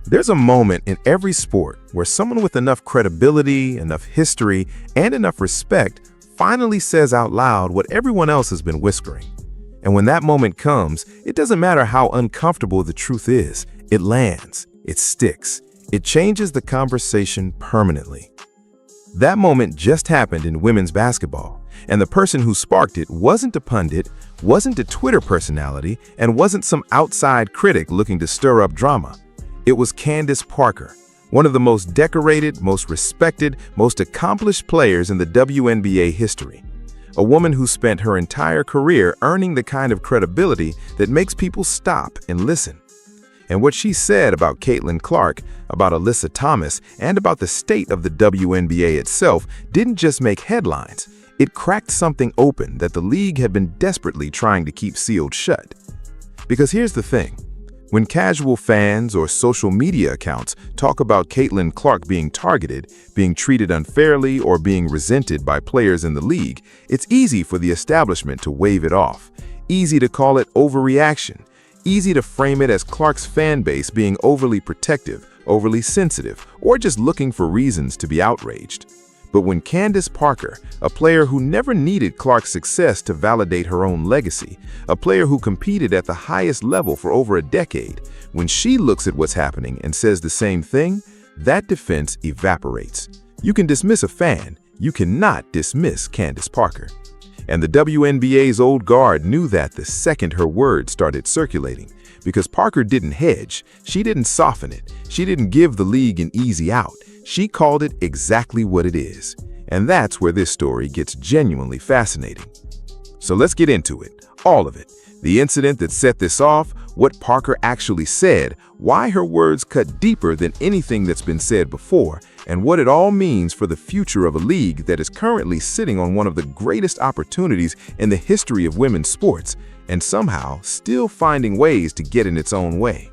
There's a moment in every sport where someone with enough credibility, enough history, and enough respect finally says out loud what everyone else has been whispering. And when that moment comes, it doesn't matter how uncomfortable the truth is. It lands, it sticks, it changes the conversation permanently. That moment just happened in women's basketball, and the person who sparked it wasn't a pundit, wasn't a Twitter personality, and wasn't some outside critic looking to stir up drama. It was Candace Parker, one of the most decorated, most respected, most accomplished players in the WNBA history. A woman who spent her entire career earning the kind of credibility that makes people stop and listen. And what she said about Caitlin Clark, about Alyssa Thomas, and about the state of the WNBA itself didn't just make headlines. It cracked something open that the league had been desperately trying to keep sealed shut. Because here's the thing. When casual fans or social media accounts talk about Caitlin Clark being targeted, being treated unfairly, or being resented by players in the league, it's easy for the establishment to wave it off. Easy to call it overreaction. Easy to frame it as Clark's fan base being overly protective, overly sensitive, or just looking for reasons to be outraged. But when Candace Parker, a player who never needed Clark's success to validate her own legacy, a player who competed at the highest level for over a decade, when she looks at what's happening and says the same thing, that defense evaporates. You can dismiss a fan, you cannot dismiss Candace Parker. And the WNBA's old guard knew that the second her words started circulating, because Parker didn't hedge, she didn't soften it, she didn't give the league an easy out. She called it exactly what it is. And that's where this story gets genuinely fascinating. So let's get into it, all of it. The incident that set this off, what Parker actually said, why her words cut deeper than anything that's been said before, and what it all means for the future of a league that is currently sitting on one of the greatest opportunities in the history of women's sports, and somehow still finding ways to get in its own way.